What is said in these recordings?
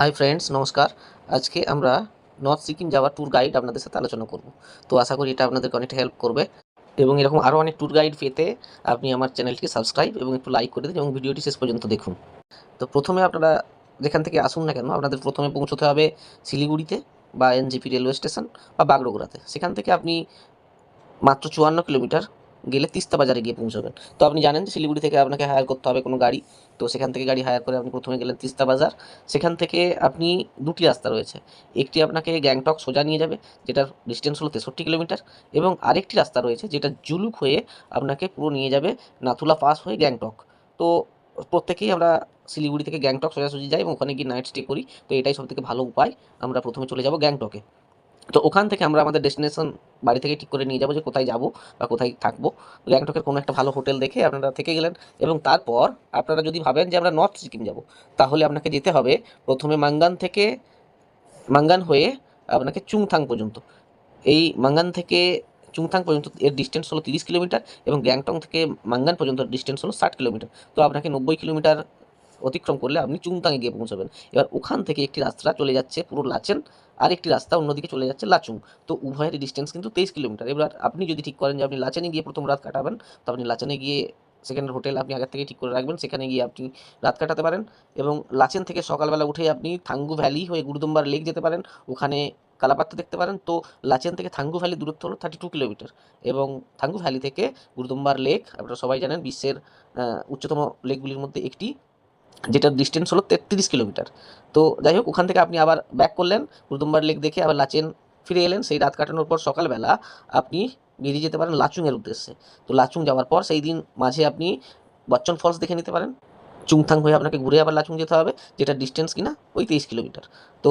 Hi friends, নমস্কার। আজকে আমরা নর্থ সিকিম যাওয়ার ট্যুর গাইড আপনাদের সাথে আলোচনা করব। তো আশা করি এটা আপনাদেরকে অনেকটা হেল্প করবে এবং এরকম আরও অনেক ট্যুর গাইড পেতে আপনি আমার চ্যানেলটিকে সাবস্ক্রাইব এবং একটু লাইক করে দিন এবং ভিডিওটি শেষ পর্যন্ত দেখুন। তো প্রথমে আপনারা যেখান থেকে আসুন না কেন, আপনাদের প্রথমে পৌঁছতে হবে শিলিগুড়িতে বা এনজেপি রেলওয়ে স্টেশন বা বাগডোগরাতে। সেখান থেকে আপনি মাত্র 54 কিলোমিটার গেলে তিস্তা বাজারে গিয়ে পৌঁছাবেন। তো আপনি জানেন যে শিলিগুড়ি থেকে আপনাকে হায়ার করতে হবে কোনো গাড়ি। তো সেখান থেকে গাড়ি হায়ার করে আপনি প্রথমে গেলেন তিস্তা বাজার। সেখান থেকে আপনি দুটি রাস্তা রয়েছে। একটি আপনাকে গ্যাংটক সোজা নিয়ে যাবে, যেটার ডিস্টেন্স হলো 63 কিলোমিটার, এবং আরেকটি রাস্তা রয়েছে যেটা জুলুক হয়ে আপনাকে পুরো নিয়ে যাবে নাথুলা পাস হয়ে গ্যাংটক। তো প্রত্যেকেই আমরা শিলিগুড়ি থেকে গ্যাংটক সোজাসুজি যাই এবং ওখানে গিয়ে নাইট স্টে করি। তো এটাই সবথেকে ভালো উপায়। আমরা প্রথমে চলে যাব গ্যাংটকে। তো ওখান থেকে আমরা আমাদের ডেস্টিনেশন বাড়ি থেকে ঠিক করে নিয়ে যাবো যে কোথায় যাব বা কোথায় থাকবো। গ্যাংটকের কোনো একটা ভালো হোটেল দেখে আপনারা থেকে গেলেন এবং তারপর আপনারা যদি ভাবেন যে আমরা নর্থ সিকিম যাব, তাহলে আপনাকে যেতে হবে প্রথমে মাঙ্গান হয়ে আপনাকে চুংথাং পর্যন্ত। এই মাঙ্গান থেকে চুংথাং পর্যন্ত এর ডিস্টেন্স হলো 30 কিলোমিটার এবং গ্যাংটং থেকে মাঙ্গান পর্যন্ত ডিস্টেন্স হলো 60 কিলোমিটার। তো আপনাকে 90 কিলোমিটার অতিক্রম করলে আপনি চুংতাঙে গিয়ে পৌঁছাবেন। এবার ওখান থেকে একটি রাস্তা চলে যাচ্ছে পুরো লাচেন, আর একটি রাস্তা অন্যদিকে চলে যাচ্ছে লাচুং। তো উভয়ের ডিস্টেন্স কিন্তু 23 কিলোমিটার। এবার আপনি যদি ঠিক করেন যে আপনি লাচেনে গিয়ে প্রথম রাত কাটাবেন, তো আপনি লাচেনে গিয়ে সেখানের হোটেল আপনি আগের থেকে ঠিক করে রাখবেন, সেখানে গিয়ে আপনি রাত কাটাতে পারেন। এবং লাচেন থেকে সকালবেলা উঠে আপনি থাঙ্গু ভ্যালি হয়ে গুরুদম্বার লেক যেতে পারেন, ওখানে কালাপাত্তা দেখতে পারেন। তো লাচেন থেকে থাঙ্গু ভ্যালি দূরত্ব হলো 32 কিলোমিটার এবং থাঙ্গু ভ্যালি থেকে গুরুদম্বার লেক আপনারা সবাই জানেন বিশ্বের উচ্চতম লেকগুলির মধ্যে একটি, যেটার ডিস্টেন্স হলো 33 কিলোমিটার। তো যাই হোক, ওখান থেকে আপনি আবার ব্যাক করলেন, গুরুদম্বার লেক দেখে আবার লাচেন ফিরে এলেন। সেই রাত কাটানোর পর সকালবেলা আপনি বেরিয়ে যেতে পারেন লাচুংয়ের উদ্দেশ্যে। তো লাচুং যাওয়ার পর সেই দিন মাঝে আপনি বচ্চন ফলস দেখে নিতে পারেন। চুংথাং হয়ে আপনাকে ঘুরে আবার লাচুং যেতে হবে, যেটার ডিস্টেন্স কিনা ওই 23 কিলোমিটার। তো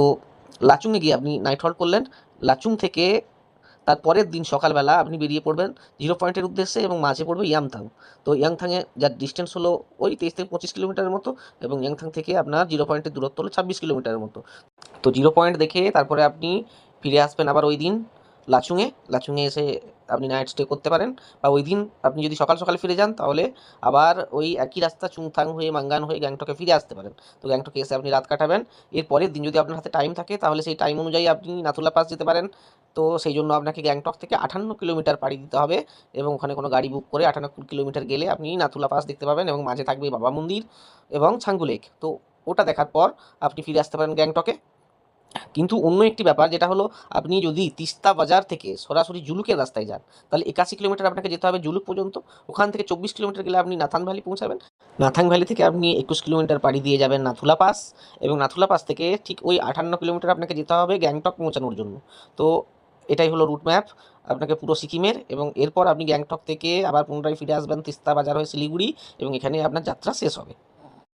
লাচুংয়ে গিয়ে আপনি নাইট হল্ট করলেন। লাচুং থেকে তার পরের দিন সকালবেলা আপনি বেরিয়ে পড়বেন জিরো পয়েন্টের উদ্দেশ্যে এবং মাঝে পড়বে ইয়াংথাং। তো ইয়াংথাংয়ে যার ডিস্টেন্স হলো ওই 23 থেকে 25 কিলোমিটারের মতো এবং ইয়াংথাং থেকে আপনার জিরো পয়েন্টের দূরত্ব হলো 26 কিলোমিটারের মতো। তো জিরো পয়েন্ট দেখে তারপরে আপনি ফিরে আসবেন আবার ওই দিন লাচুংয়ে এসে আপনি নাইট স্টে করতে পারেন, বা ওই দিন আপনি যদি সকাল সকালে ফিরে যান তাহলে আবার ওই একই রাস্তা চুংথাং হয়ে মাঙ্গান হয়ে গ্যাংটকে ফিরে আসতে পারেন। তো গ্যাংটকে এসে আপনি রাত কাটাবেন। এর পরের দিন যদি আপনার হাতে টাইম থাকে তাহলে সেই টাইম অনুযায়ী আপনি নাথুলা পাস যেতে পারেন। তো সেই জন্য আপনাকে গ্যাংটক থেকে 58 কিলোমিটার পাড়ি দিতে হবে এবং ওখানে কোনো গাড়ি বুক করে 58 কিলোমিটার গেলে আপনি নাথুলা পাস দেখতে পাবেন এবং মাঝে থাকবে বাবা মন্দির এবং ছাঙ্গু লেক। তো ওটা দেখার পর আপনি ফিরে আসতে পারেন গ্যাংটকে। কিন্তু অন্য একটি ব্যাপার যেটা হলো, আপনি যদি তিস্তা বাজার থেকে সরাসরি জুলুকের রাস্তায় যান, তাহলে 81 কিলোমিটার আপনাকে যেতে হবে জুলুক পর্যন্ত। ওখান থেকে 24 কিলোমিটার গেলে আপনি নাথাং ভ্যালি পৌঁছাবেন। নাথাং ভ্যালি থেকে আপনি 21 কিলোমিটার পাড়ি দিয়ে যাবেন নাথুলা পাস এবং নাথুলা পাস থেকে ঠিক ওই 58 কিলোমিটার আপনাকে যেতে হবে গ্যাংটক পৌঁছানোর জন্য। তো এটাই হলো রুট ম্যাপ আপনাকে পুরো সিকিমের, এবং এরপর আপনি গ্যাংটক থেকে আবার পুনরায় ফিরে আসবেন তিস্তা বাজার হয়ে শিলিগুড়ি এবং এখানে আপনার যাত্রা শেষ হবে।